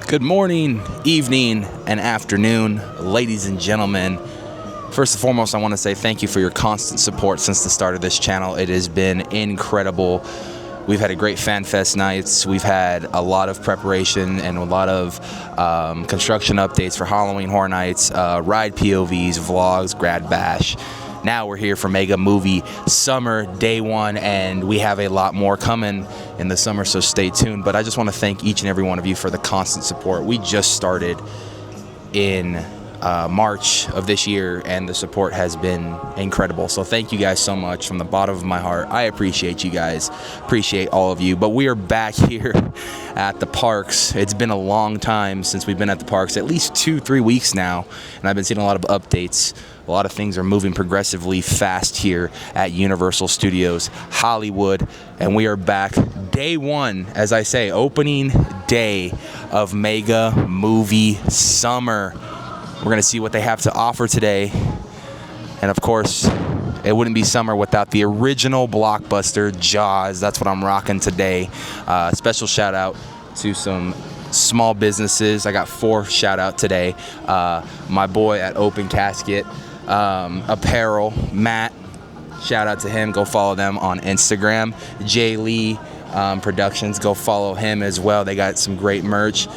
Good morning, evening, and afternoon, ladies and gentlemen. First and foremost, I want to say thank you for your constant support since the start of this channel. It has been incredible. We've had a great Fan Fest nights. We've had a lot of preparation and a lot of construction updates for Halloween Horror Nights, ride POVs, vlogs, Grad Bash. Now we're here for Mega Movie Summer Day 1, and we have a lot more coming in the summer, so stay tuned. But I just want to thank each and every one of you for the constant support. We just started in March of this year, and the support has been incredible. So thank you guys so much from the bottom of my heart. I appreciate you guys, appreciate all of you. But we are back here at the parks. It's been a long time since we've been at the parks, at least 2-3 weeks now, and I've been seeing a lot of updates. A lot of things are moving progressively fast here at Universal Studios Hollywood, and we are back day 1, as I say, opening day of Mega Movie Summer. We're going to see what they have to offer today. And of course, it wouldn't be summer without the original blockbuster, Jaws. That's what I'm rocking today. Special shout out to some small businesses. I got 4 shout out today. My boy at Open Casket Apparel, Matt. Shout out to him. Go follow them on Instagram. Jay Lee Productions. Go follow him as well. They got some great merch.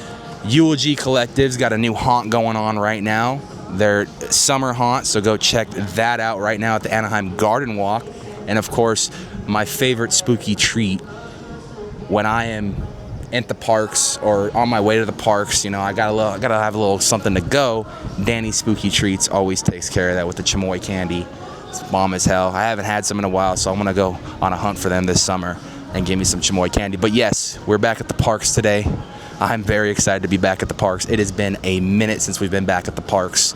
Eulogy Collective's got a new haunt going on right now. Their summer haunt, so go check that out right now at the Anaheim Garden Walk. And of course, my favorite spooky treat when I am at the parks or on my way to the parks, you know, I gotta have a little something to go. Danny's Spooky Treats always takes care of that with the chamoy candy. It's bomb as hell. I haven't had some in a while, so I'm gonna go on a hunt for them this summer and give me some chamoy candy. But yes, we're back at the parks today. I'm very excited to be back at the parks. It has been a minute since we've been back at the parks.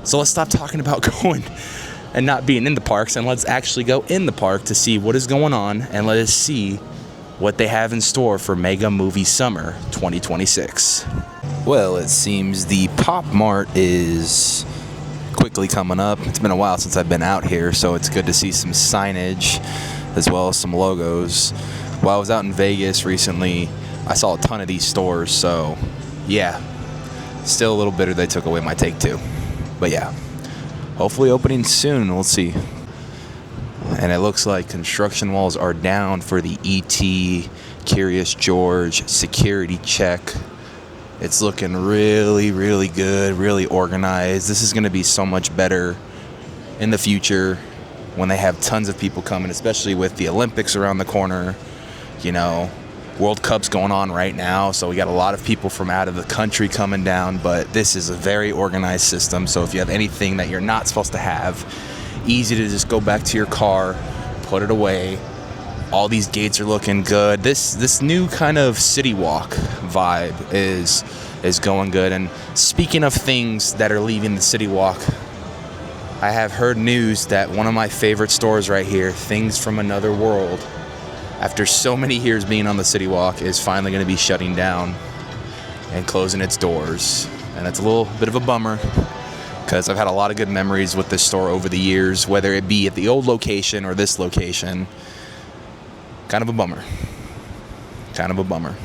So let's stop talking about going and not being in the parks, and let's actually go in the park to see what is going on, and let us see what they have in store for Mega Movie Summer 2026. Well, it seems the Pop Mart is quickly coming up. It's been a while since I've been out here, so it's good to see some signage as well as some logos. While I was out in Vegas recently, I saw a ton of these stores, so yeah, still a little bitter they took away my Take 2. But yeah, hopefully opening soon, we'll see. And it looks like construction walls are down for the E.T. Curious George security check. It's looking really, really good, really organized. This is going to be so much better in the future when they have tons of people coming, especially with the Olympics around the corner. You know, World Cup's going on right now, so we got a lot of people from out of the country coming down, but this is a very organized system, so if you have anything that you're not supposed to have, easy to just go back to your car, put it away. All these gates are looking good. This new kind of city walk vibe is going good. And speaking of things that are leaving the city walk, I have heard news that one of my favorite stores right here, Things from Another World, after so many years being on the city walk, is finally going to be shutting down and closing its doors. And it's a little bit of a bummer, because I've had a lot of good memories with this store over the years, whether it be at the old location or this location. Kind of a bummer. Kind of a bummer.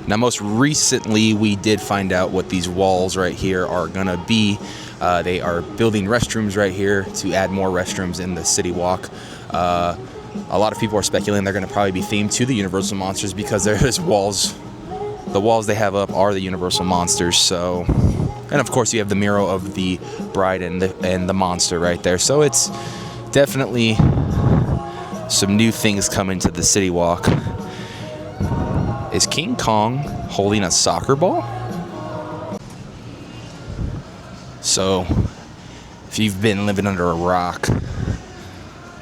Now, most recently, we did find out what these walls right here are going to be. They are building restrooms right here to add more restrooms in the city walk. A lot of people are speculating they're going to probably be themed to the Universal Monsters, because there's walls. The walls they have up are the Universal Monsters, so... And of course, you have the mural of the bride and the monster right there. So it's definitely some new things coming to the city walk. Is King Kong holding a soccer ball? So, if you've been living under a rock,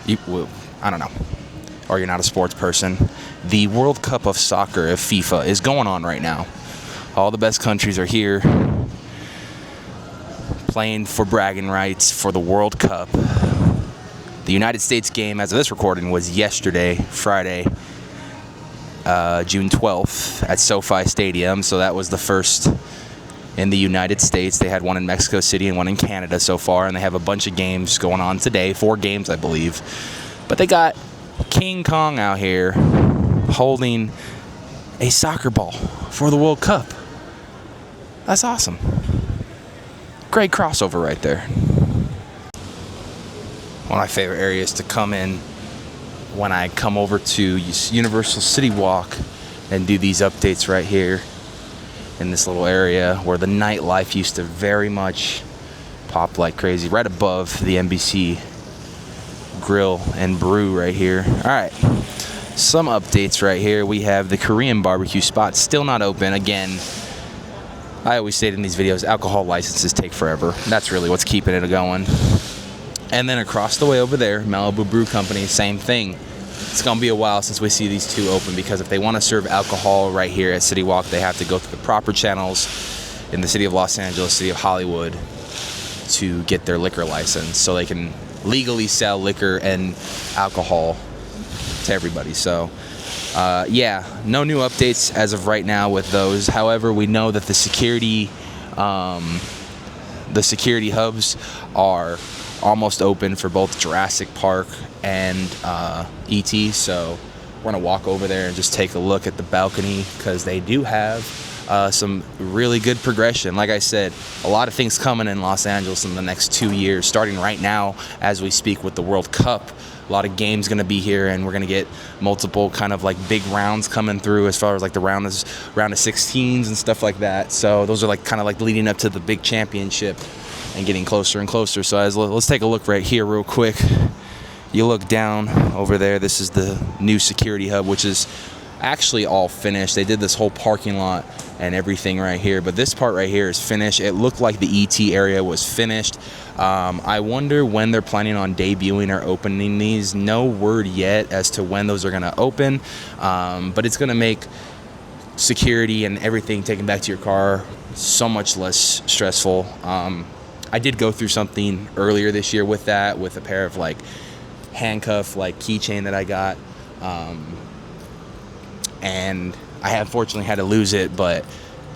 I don't know, or you're not a sports person, the World Cup of Soccer of FIFA is going on right now. All the best countries are here, playing for bragging rights for the World Cup. The United States game, as of this recording, was yesterday, Friday, June 12th, at SoFi Stadium. So that was the first in the United States. They had one in Mexico City and one in Canada so far, and they have a bunch of games going on today, 4 games, I believe. But they got King Kong out here holding a soccer ball for the World Cup. That's awesome. Great crossover right there. One of my favorite areas to come in when I come over to Universal City Walk and do these updates right here in this little area where the nightlife used to very much pop like crazy, right above the NBC Grill and Brew right here. All right, some updates right here. We have the Korean barbecue spot still not open. Again, I always say it in these videos, alcohol licenses take forever. That's really what's keeping it going. And then across the way over there, Malibu Brew Company, same thing. It's gonna be a while since we see these two open, because if they want to serve alcohol right here at City Walk, they have to go through the proper channels in the city of Los Angeles, city of Hollywood, to get their liquor license so they can legally sell liquor and alcohol to everybody. So yeah, no new updates as of right now with those. However, we know that the security hubs are almost open for both Jurassic Park and E.T. So we're gonna walk over there and just take a look at the balcony, because they do have some really good progression. Like I said, a lot of things coming in Los Angeles in the next 2 years, starting right now as we speak with the World Cup. A lot of games going to be here, and we're going to get multiple kind of like big rounds coming through, as far as like the round of 16s and stuff like that. So those are like kind of like leading up to the big championship and getting closer and closer. So let's take a look right here real quick. You look down over there, this is the new security hub, which is actually all finished. They did this whole parking lot and everything right here, but this part right here is finished. It looked like the ET area was finished. I wonder when they're planning on debuting or opening these. No word yet as to when those are going to open, but it's going to make security and everything taken back to your car so much less stressful. I did go through something earlier this year with that, with a pair of like handcuff like keychain that I got, and I unfortunately had to lose it. But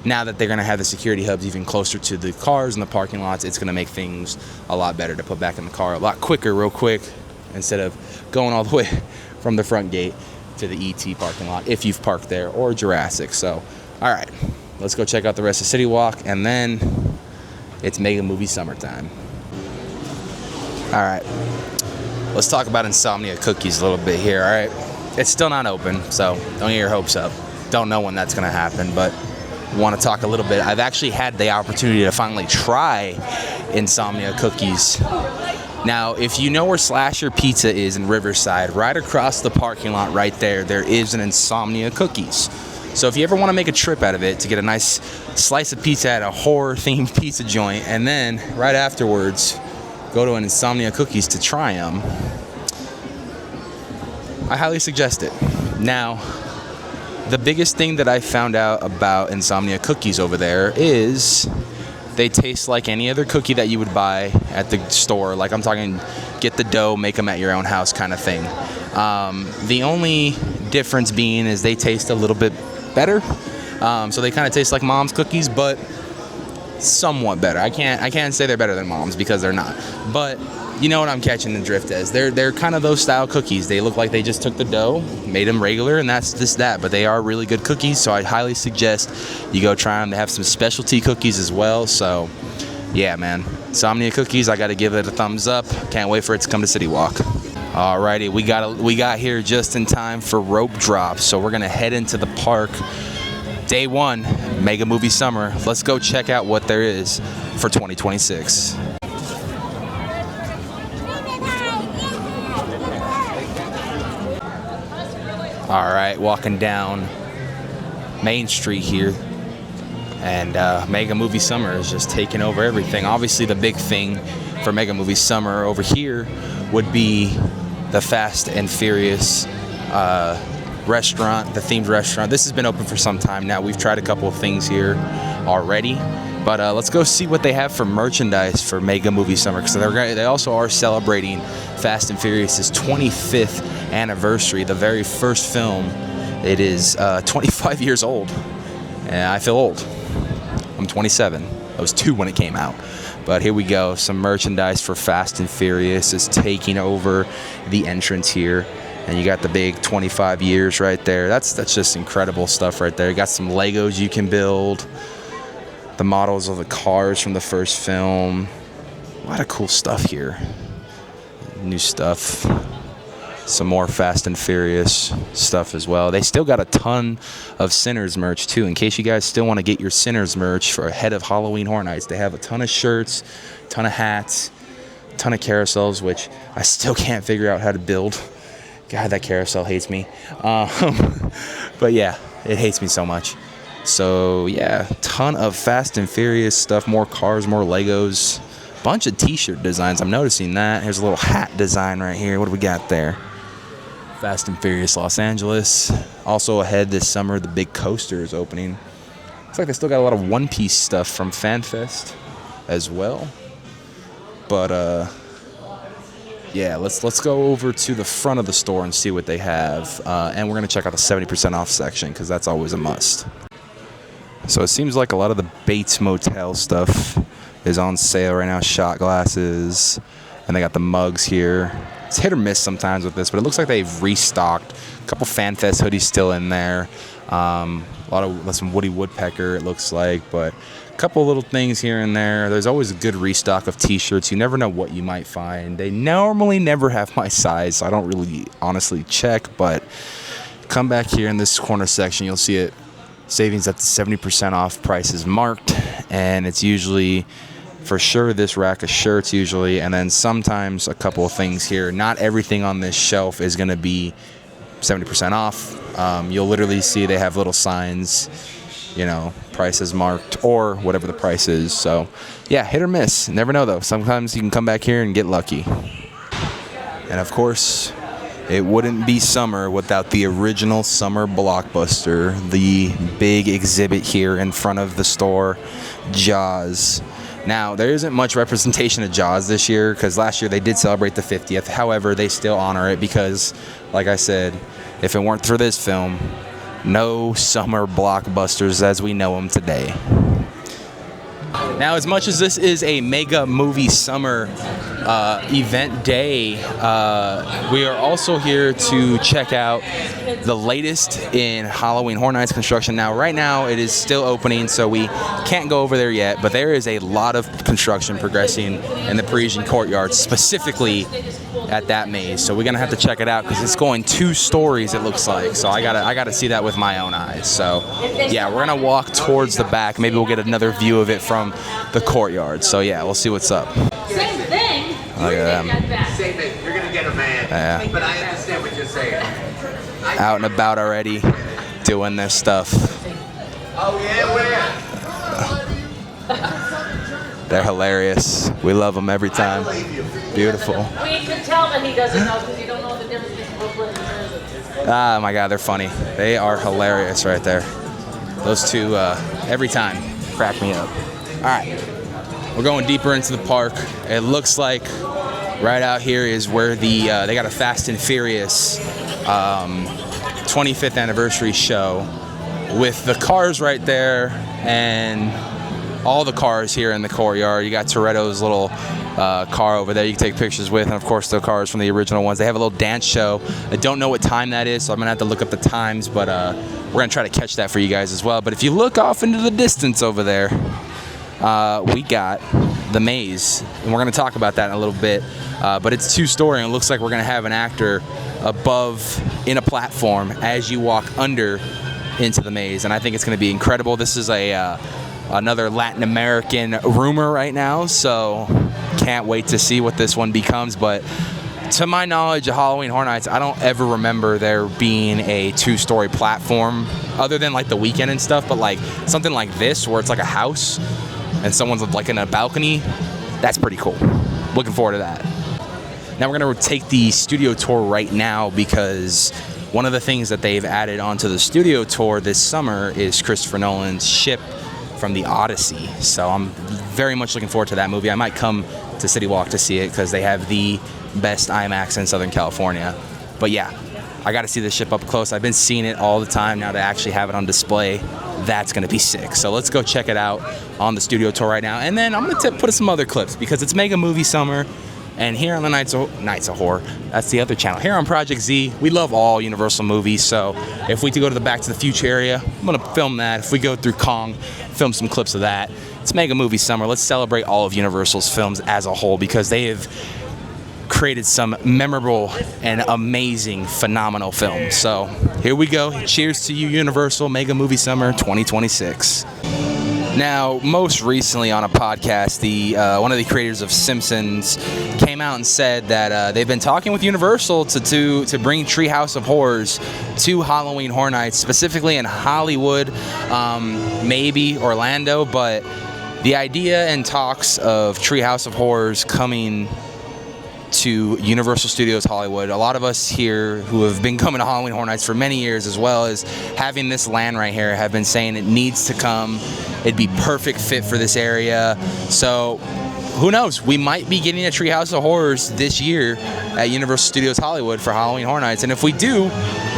now that they're going to have the security hubs even closer to the cars and the parking lots, it's going to make things a lot better to put back in the car a lot quicker, real quick, instead of going all the way from the front gate to the ET parking lot if you've parked there, or Jurassic. So all right, let's go check out the rest of City Walk, and then it's Mega Movie Summertime. All right, let's talk about Insomnia Cookies a little bit here. All right, it's still not open, so don't get your hopes up. Don't know when that's gonna happen, but want to talk a little bit. I've actually had the opportunity to finally try Insomnia Cookies. Now, if you know where Slasher Pizza is in Riverside, right across the parking lot right there, there is an Insomnia Cookies. So if you ever want to make a trip out of it to get a nice slice of pizza at a horror-themed pizza joint, and then right afterwards go to an Insomnia Cookies to try them, I highly suggest it. Now, the biggest thing that I found out about Insomnia Cookies over there is they taste like any other cookie that you would buy at the store. Like, I'm talking get the dough, make them at your own house kind of thing. The only difference being is they taste a little bit better. So they kind of taste like mom's cookies, but somewhat better. I can't say they're better than mom's, because they're not. But you know what I'm catching the drift as. They're kind of those style cookies. They look like they just took the dough, made them regular, and that's just that. But they are really good cookies, so I highly suggest you go try them. They have some specialty cookies as well. So yeah, man, Insomnia Cookies, I got to give it a thumbs up. Can't wait for it to come to City Walk. Alrighty, we got here just in time for rope drop, so we're gonna head into the park. Day one, Mega Movie Summer. Let's go check out what there is for 2026. All right, walking down Main Street here, and Mega Movie Summer is just taking over everything. Obviously, the big thing for Mega Movie Summer over here would be the Fast and Furious restaurant, the themed restaurant. This has been open for some time now. We've tried a couple of things here already, but let's go see what they have for merchandise for Mega Movie Summer, because they also are celebrating Fast and Furious's 25th anniversary, the very first film. It is 25 years old, and I feel old. I'm 27. I was 2 when it came out. But here we go. Some merchandise for Fast and Furious is taking over the entrance here And you got the big 25 years right there. That's just incredible stuff right there. You got some Legos you can build. The models of the cars from the first film. A lot of cool stuff here. New stuff. Some more Fast and Furious stuff as well. They still got a ton of Sinners merch too. In case you guys still want to get your Sinners merch for ahead of Halloween Horror Nights, they have a ton of shirts, ton of hats, ton of carousels, which I still can't figure out how to build. God, that carousel hates me. But yeah, it hates me so much. So yeah, ton of Fast and Furious stuff, more cars, more Legos, bunch of t-shirt designs. I'm noticing that. Here's a little hat design right here. What do we got there? Fast and Furious Los Angeles. Also ahead this summer, the big coaster is opening. Looks like they still got a lot of One Piece stuff from FanFest as well. But yeah, let's go over to the front of the store and see what they have. And we're gonna check out the 70% off section because that's always a must. So it seems like a lot of the Bates Motel stuff is on sale right now. Shot glasses, and they got the mugs here. It's hit or miss sometimes with this, but it looks like they've restocked. A couple FanFest hoodies still in there. A lot of some Woody Woodpecker, it looks like, but a couple little things here and there. There's always a good restock of t-shirts. You never know what you might find. They normally never have my size, so I don't really honestly check, but come back here in this corner section, you'll see it. Savings at the 70% off, price is marked, and it's usually for sure this rack of shirts usually, and then sometimes a couple of things here. Not everything on this shelf is going to be 70% off. You'll literally see they have little signs, you know, price is marked or whatever the price is. So yeah, hit or miss. Never know though. Sometimes you can come back here and get lucky. And of course, it wouldn't be summer without the original summer blockbuster, the big exhibit here in front of the store, Jaws. Now, there isn't much representation of Jaws this year because last year they did celebrate the 50th. However, they still honor it because, like I said, if it weren't for this film, no summer blockbusters as we know them today. Now, as much as this is a mega movie summer event day, we are also here to check out the latest in Halloween Horror Nights construction. Now, right now, it is still opening, so we can't go over there yet, but there is a lot of construction progressing in the Parisian courtyard, specifically at that maze. So we're gonna have to check it out because it's going 2 stories, it looks like. So I gotta see that with my own eyes. So yeah, we're gonna walk towards the back. Maybe we'll get another view of it from the courtyard. So yeah, we'll see what's up. Same thing. Look at them. Same thing. You're gonna get a man. Yeah. But I understand what you're saying. Out and about already, doing their stuff. Oh yeah, where? They're hilarious. We love them every time. Beautiful. We can tell that he doesn't know because you don't know the difference between Brooklyn and Jersey. Ah, my God, they're funny. They are hilarious right there. Those two, every time, crack me up. All right, we're going deeper into the park. It looks like right out here is where the they got a Fast and Furious 25th anniversary show with the cars right there and all the cars here in the courtyard. You got Toretto's little car over there you can take pictures with, and of course the cars from the original ones. They have a little dance show. I don't know what time that is, so I'm gonna have to look up the times, but we're gonna try to catch that for you guys as well. But if you look off into the distance over there, we got the maze, and we're gonna talk about that in a little bit. But it's 2-story, and it looks like we're gonna have an actor above in a platform as you walk under into the maze, and I think it's gonna be incredible. This is another Latin American rumor right now, so can't wait to see what this one becomes. But to my knowledge of Halloween Horror Nights, I don't ever remember there being a 2-story platform other than like the weekend and stuff, but like something like this where it's like a house and someone's like in a balcony, that's pretty cool. Looking forward to that. Now we're gonna take the studio tour right now because one of the things that they've added onto the studio tour this summer is Christopher Nolan's ship from the Odyssey. So I'm very much looking forward to that movie. I might come to City Walk to see it because they have the best IMAX in Southern California. But yeah, I got to see the ship up close. I've been seeing it all the time. Now to actually have it on display, that's going to be sick. So let's go check it out on the studio tour right now. And then I'm going to put some other clips because it's mega movie summer. And here on the Nights of Horror, that's the other channel. Here on Project Z, we love all Universal movies. So if we go to the Back to the Future area, I'm gonna film that. If we go through Kong, film some clips of that. It's Mega Movie Summer. Let's celebrate all of Universal's films as a whole because they have created some memorable and amazing, phenomenal films. So here we go. Cheers to you, Universal Mega Movie Summer 2026. Now, most recently on a podcast, one of the creators of Simpsons came out and said that they've been talking with Universal to bring Treehouse of Horrors to Halloween Horror Nights, specifically in Hollywood, maybe Orlando, but the idea and talks of Treehouse of Horrors coming to Universal Studios Hollywood. A lot of us here who have been coming to Halloween Horror Nights for many years, as well as having this land right here, have been saying it needs to come. It'd be perfect fit for this area. So who knows? We might be getting a Treehouse of Horrors this year at Universal Studios Hollywood for Halloween Horror Nights. And if we do,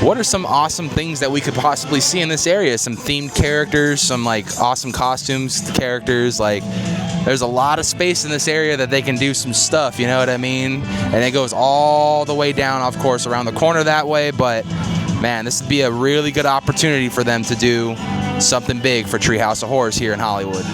what are some awesome things that we could possibly see in this area? Some themed characters, some like awesome costumes, characters, like there's a lot of space in this area that they can do some stuff, you know what I mean? And it goes all the way down, of course, around the corner that way, but man, this would be a really good opportunity for them to do something big for Treehouse of Horrors here in Hollywood.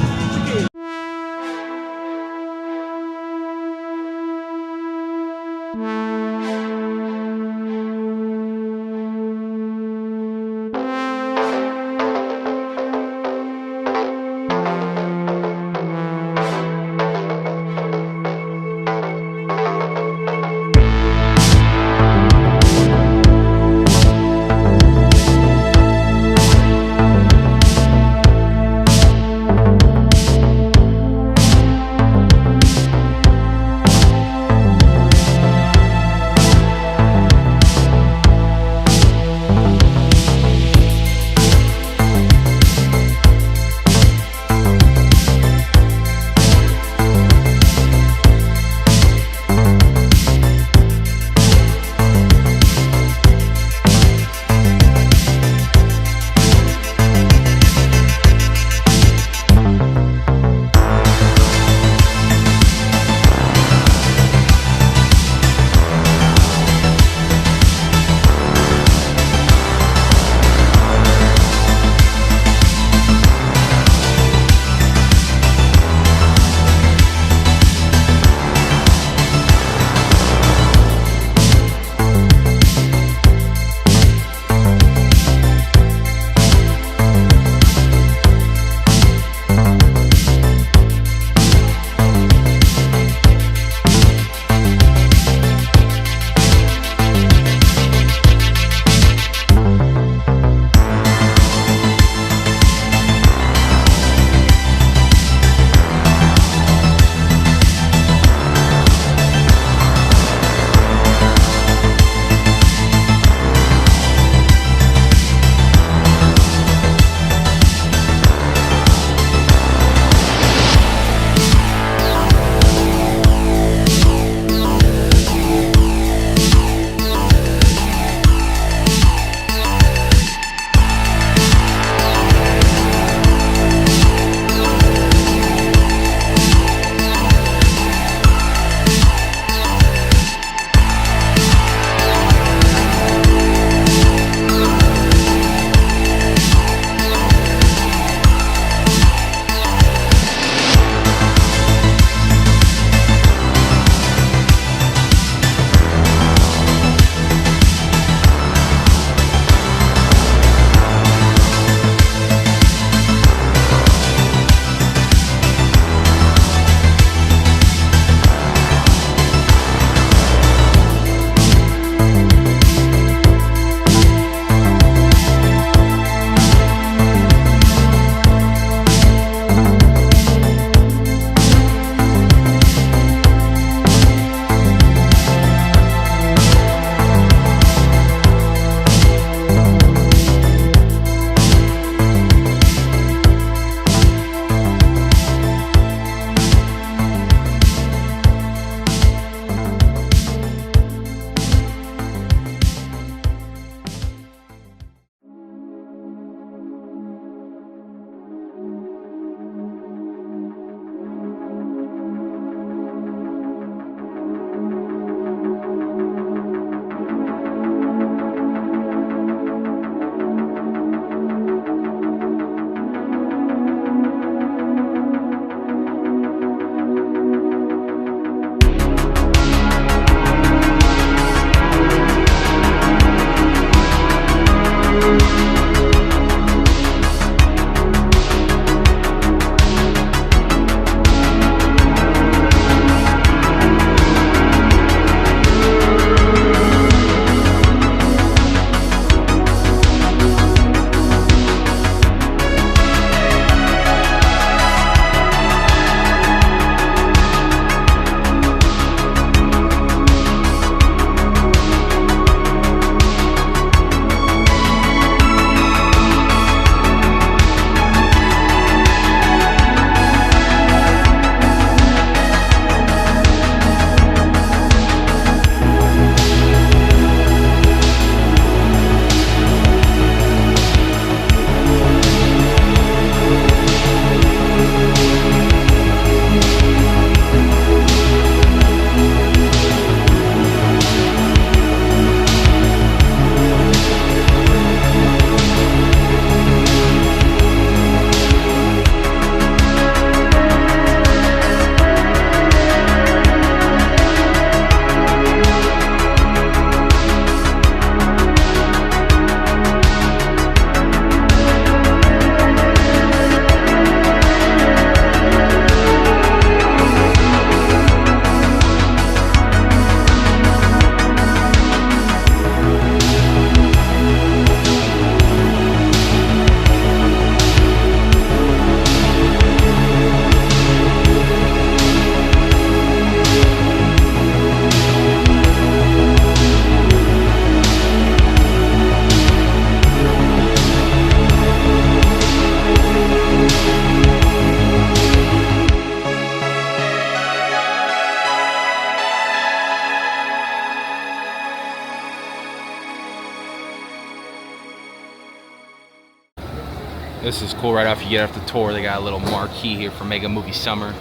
This is cool. Right off you get off the tour, they got a little marquee here for Mega Movie Summer.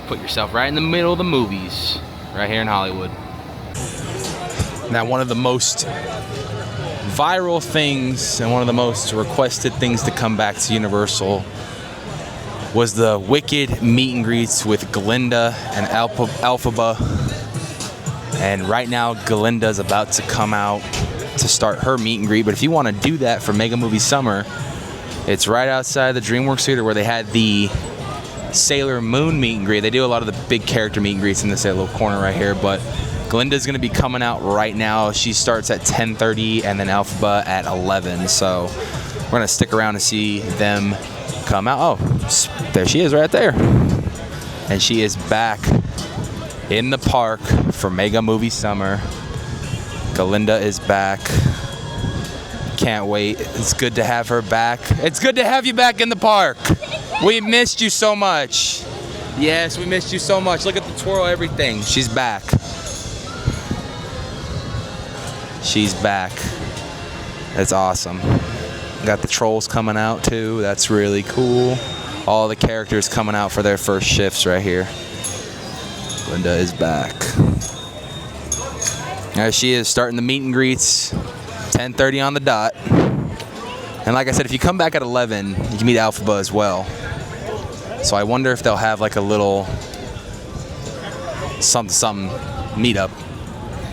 Put yourself right in the middle of the movies, right here in Hollywood. Now, one of the most viral things and one of the most requested things to come back to Universal was the Wicked meet and greets with Glinda and Elphaba. And right now, Glinda's about to come out to start her meet and greet. But if you want to do that for Mega Movie Summer, it's right outside the DreamWorks Theater where they had the Sailor Moon meet and greet. They do a lot of the big character meet and greets in this little corner right here. But Glinda's going to be coming out right now. She starts at 10:30 and then Elphaba at 11. So we're going to stick around to see them come out. Oh, there she is right there. And she is back in the park for Mega Movie Summer. Glinda is back. Can't wait. It's good to have her back. It's good to have you back in the park. We missed you so much. Yes, we missed you so much. Look at the twirl, everything. She's back. She's back. That's awesome. Got the trolls coming out too. That's really cool. All the characters coming out for their first shifts right here. Glinda is back. There she is, starting the meet and greets. 10:30 on the dot. And like I said, if you come back at 11, you can meet Elphaba as well. So I wonder if they'll have like a little something meetup.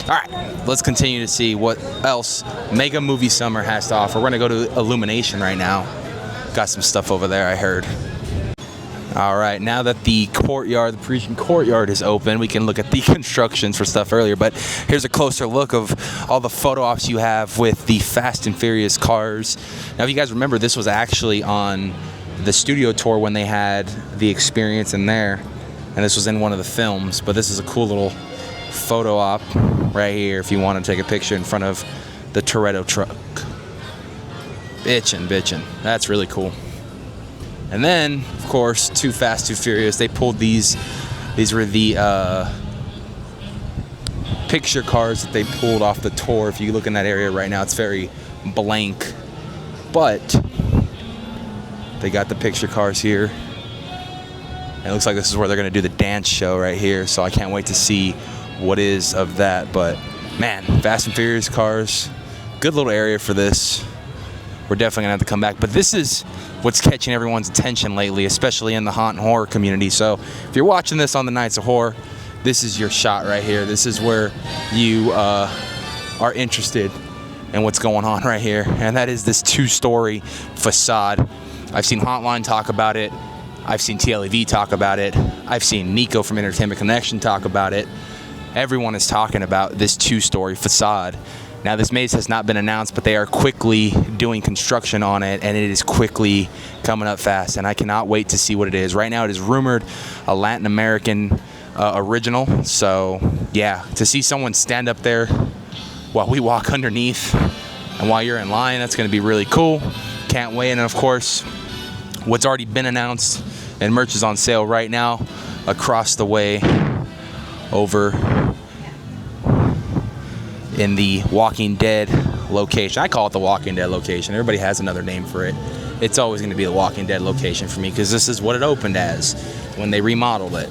All right, let's continue to see what else Mega Movie Summer has to offer. We're gonna go to Illumination right now. Got some stuff over there, I heard. All right, now that the courtyard, the Parisian courtyard is open, we can look at the constructions for stuff earlier, but here's a closer look of all the photo ops you have with the Fast and Furious cars. Now, if you guys remember, this was actually on the studio tour when they had the experience in there, and this was in one of the films, but this is a cool little photo op right here if you want to take a picture in front of the Toretto truck. Bitchin'. That's really cool. And then, of course, Too Fast, Too Furious. They pulled these. These were the picture cards that they pulled off the tour. If you look in that area right now, it's very blank. But they got the picture cars here. And it looks like this is where they're going to do the dance show right here. So I can't wait to see what is of that. But, man, Fast and Furious cars. Good little area for this. We're definitely going to have to come back. But this is what's catching everyone's attention lately, especially in the haunt and horror community. So if you're watching this on the Nights of Horror, this is your shot right here. This is where you are interested in what's going on right here. And that is this 2-story facade. I've seen Hauntline talk about it. I've seen TLEV talk about it. I've seen Nico from Entertainment Connection talk about it. Everyone is talking about this 2-story facade. Now, this maze has not been announced, but they are quickly doing construction on it, and it is quickly coming up fast, and I cannot wait to see what it is. Right now, it is rumored a Latin American original, so yeah, to see someone stand up there while we walk underneath and while you're in line, that's going to be really cool. Can't wait. And of course, what's already been announced and merch is on sale right now across the way over in the Walking Dead location. I call it the Walking Dead location. Everybody has another name for it. It's always going to be the Walking Dead location for me because this is what it opened as when they remodeled it.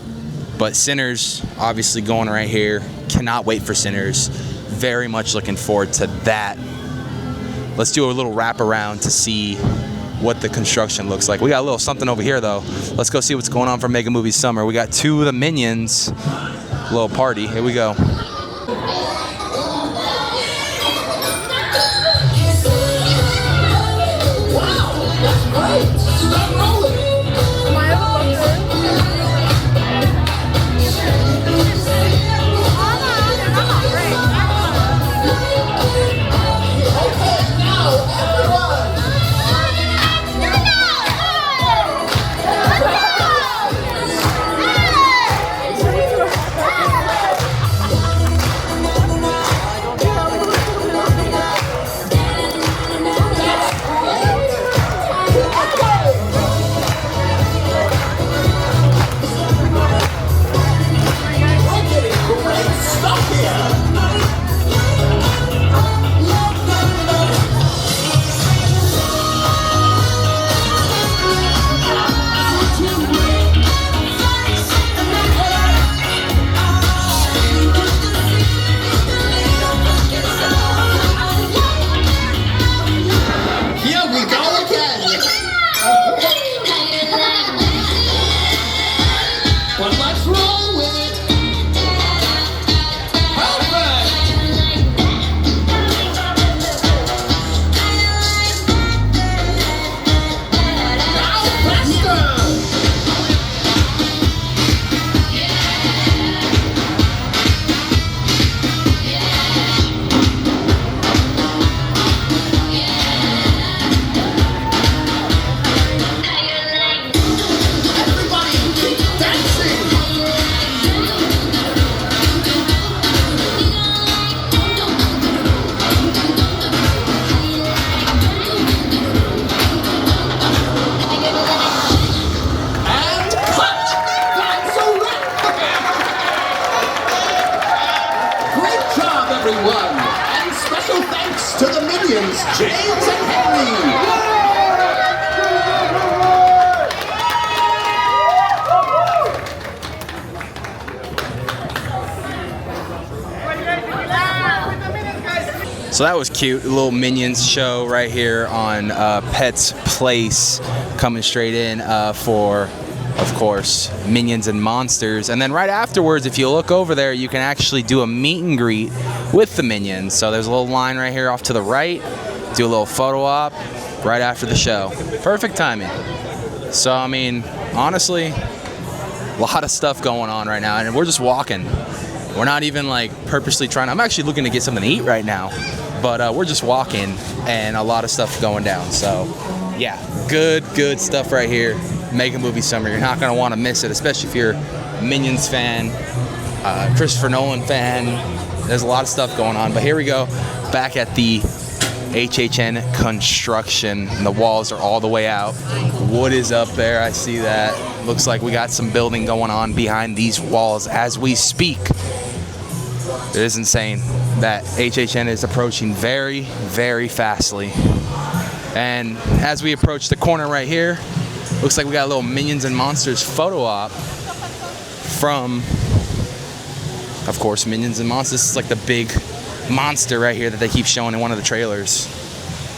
But Sinners, obviously going right here. Cannot wait for Sinners. Very much looking forward to that. Let's do a little wrap around to see what the construction looks like. We got a little something over here though. Let's go see what's going on for Mega Movie Summer. We got 2 of the Minions. Little party. Here we go. everyone. And special thanks to the minions, James and Henry. So that was cute, a little Minions show right here on Pet's Place, coming straight in for, of course, Minions and Monsters. And then right afterwards, if you look over there, you can actually do a meet and greet with the Minions. So there's a little line right here off to the right, do a little photo op right after the show. Perfect timing. So, I mean, honestly, a lot of stuff going on right now, and we're just walking. We're not even like purposely trying. I'm actually looking to get something to eat right now, but we're just walking and a lot of stuff going down. So yeah, good stuff right here. Mega Movie Summer. You're not going to want to miss it, especially if you're a Minions fan, Christopher Nolan fan. There's a lot of stuff going on, but here we go back at the HHN construction, and the walls are all the way out. Wood is up there. I see that. Looks like we got some building going on behind these walls as we speak. It is insane that HHN is approaching very, very fastly. And as we approach the corner right here, looks like we got a little Minions and Monsters photo op from, of course, Minions and Monsters. This is like the big monster right here that they keep showing in one of the trailers.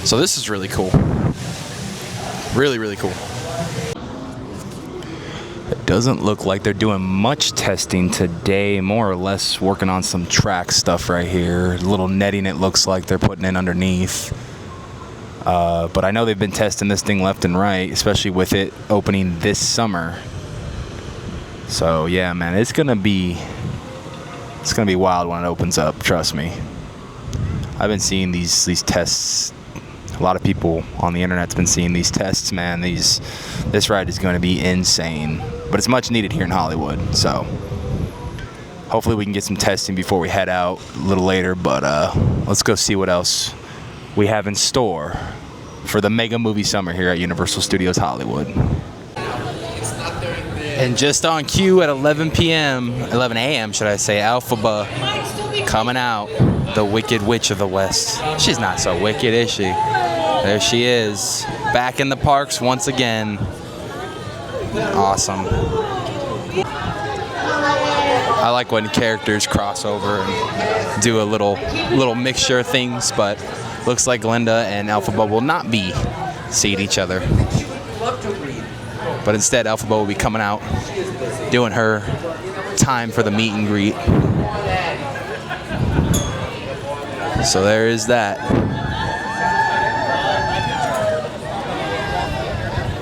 So this is really cool. Really, really cool. It doesn't look like they're doing much testing today, more or less working on some track stuff right here. A little netting it looks like they're putting in underneath. But I know they've been testing this thing left and right, especially with it opening this summer. So yeah, man, it's gonna be wild when it opens up, trust me. I've been seeing these tests. A lot of people on the internet's been seeing these tests, man. This ride is going to be insane, but it's much needed here in Hollywood. So hopefully we can get some testing before we head out a little later. But let's go see what else we have in store for the Mega Movie Summer here at Universal Studios Hollywood. And just on cue at 11 a.m. should I say, Elphaba coming out, the Wicked Witch of the West. She's not so wicked, is she? There she is, back in the parks once again. Awesome. I like when characters cross over and do a little mixture of things, but looks like Glinda and Elphaba will not be seeing each other. But instead, Elphaba will be coming out, doing her time for the meet and greet. So there is that.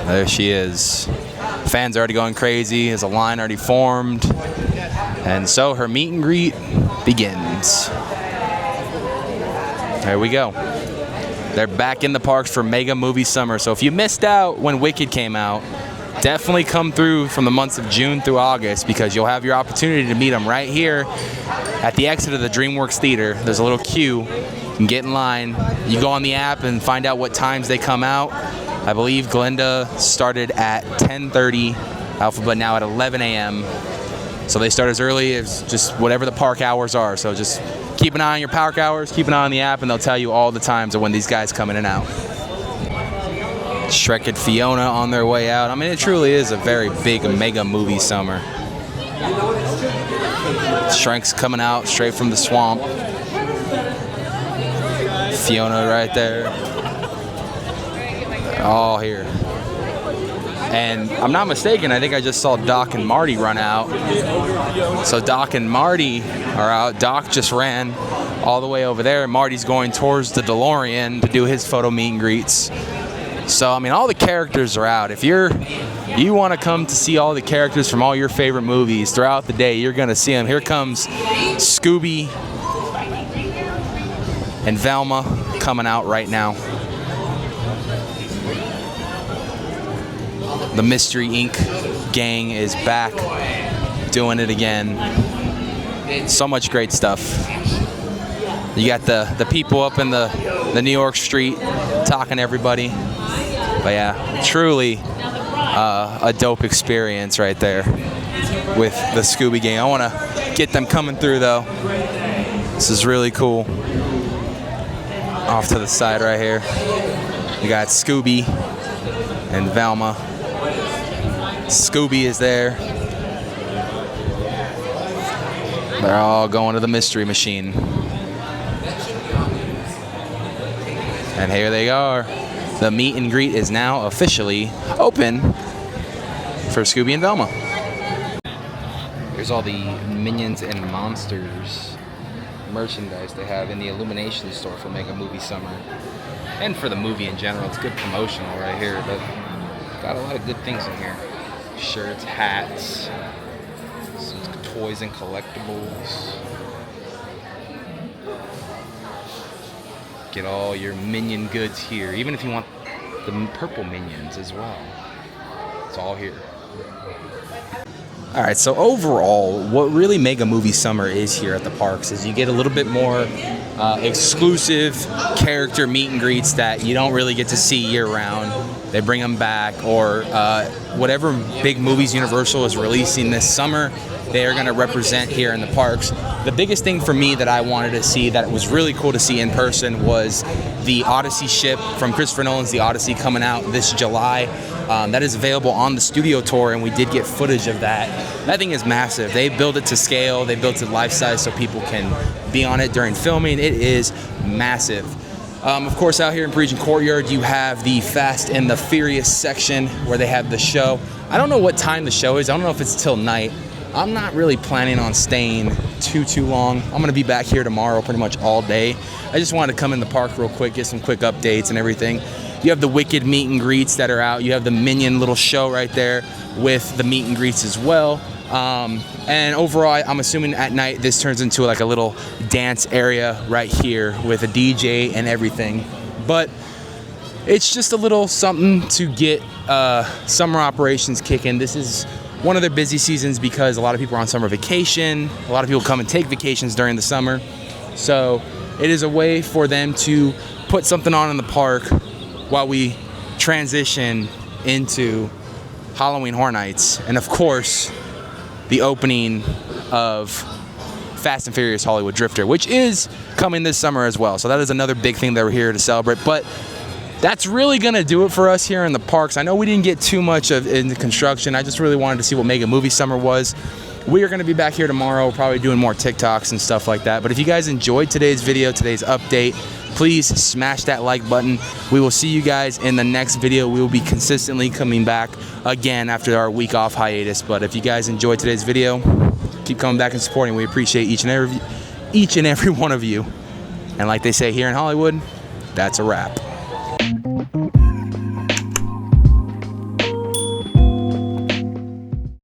There she is. Fans are already going crazy. There's a line already formed. And so her meet and greet begins. There we go. They're back in the parks for Mega Movie Summer. So if you missed out when Wicked came out, definitely come through from the months of June through August, because you'll have your opportunity to meet them right here at the exit of the DreamWorks Theater. There's a little queue. You can get in line. You go on the app and find out what times they come out. I believe Glinda started at 10:30, Elphaba now at 11 a.m. So they start as early as just whatever the park hours are. So just keep an eye on your park hours, keep an eye on the app, and they'll tell you all the times of when these guys come in and out. Shrek and Fiona on their way out. I mean, it truly is a very big Mega Movie Summer. Shrek's coming out straight from the swamp. Fiona right there. All here. And I'm not mistaken, I think I just saw Doc and Marty run out. So Doc and Marty are out. Doc just ran all the way over there. Marty's going towards the DeLorean to do his photo meet and greets. So, I mean, all the characters are out. If you want to come to see all the characters from all your favorite movies throughout the day, you're going to see them. Here comes Scooby and Velma coming out right now. The Mystery Inc. gang is back, doing it again. So much great stuff. You got the people up in the New York street talking to everybody. But yeah, truly a dope experience right there with the Scooby gang. I want to get them coming through though. This is really cool. Off to the side right here, you got Scooby and Velma. Scooby is there. They're all going to the mystery machine. And here they are. The meet and greet is now officially open for Scooby and Velma. Here's all the Minions and Monsters merchandise they have in the Illumination store for Mega Movie Summer. And for the movie in general. It's good promotional right here. But got a lot of good things in here. Shirts, hats, some toys and collectibles. Get all your Minion goods here, even if you want the purple Minions as well. It's all here. All right, so overall, what really Mega Movie Summer is here at the parks is you get a little bit more exclusive character meet and greets that you don't really get to see year round. They bring them back, or whatever big movies Universal is releasing this summer, they are going to represent here in the parks. The biggest thing for me that I wanted to see that was really cool to see in person was the Odyssey ship from Christopher Nolans, the Odyssey, coming out this July. That is available on the studio tour, and we did get footage of that. That thing is massive. They built it to scale. They built it life size so people can be on it during filming. It is massive. Of course, out here in Parisian Courtyard, you have the Fast and the Furious section where they have the show. I don't know what time the show is. I don't know if it's till night. I'm not really planning on staying too long. I'm gonna be back here tomorrow pretty much all day. I just wanted to come in the park real quick, get some quick updates and everything. You have the Wicked meet and greets that are out. You have the Minion little show right there with the meet and greets as well. And overall, I'm assuming at night this turns into like a little dance area right here with a DJ and everything. But it's just a little something to get summer operations kicking. This is one of their busy seasons because a lot of people are on summer vacation. A lot of people come and take vacations during the summer. So it is a way for them to put something on in the park while we transition into Halloween Horror Nights. And of course, the opening of Fast and Furious Hollywood Drifter, which is coming this summer as well. So that is another big thing that we're here to celebrate. But that's really gonna do it for us here in the parks. I know we didn't get too much in the construction. I just really wanted to see what Mega Movie Summer was. We are gonna be back here tomorrow, probably doing more TikToks and stuff like that. But if you guys enjoyed today's video, today's update, please smash that like button. We will see you guys in the next video. We will be consistently coming back again after our week off hiatus. But if you guys enjoyed today's video, keep coming back and supporting. We appreciate each and every one of you. And like they say here in Hollywood, that's a wrap.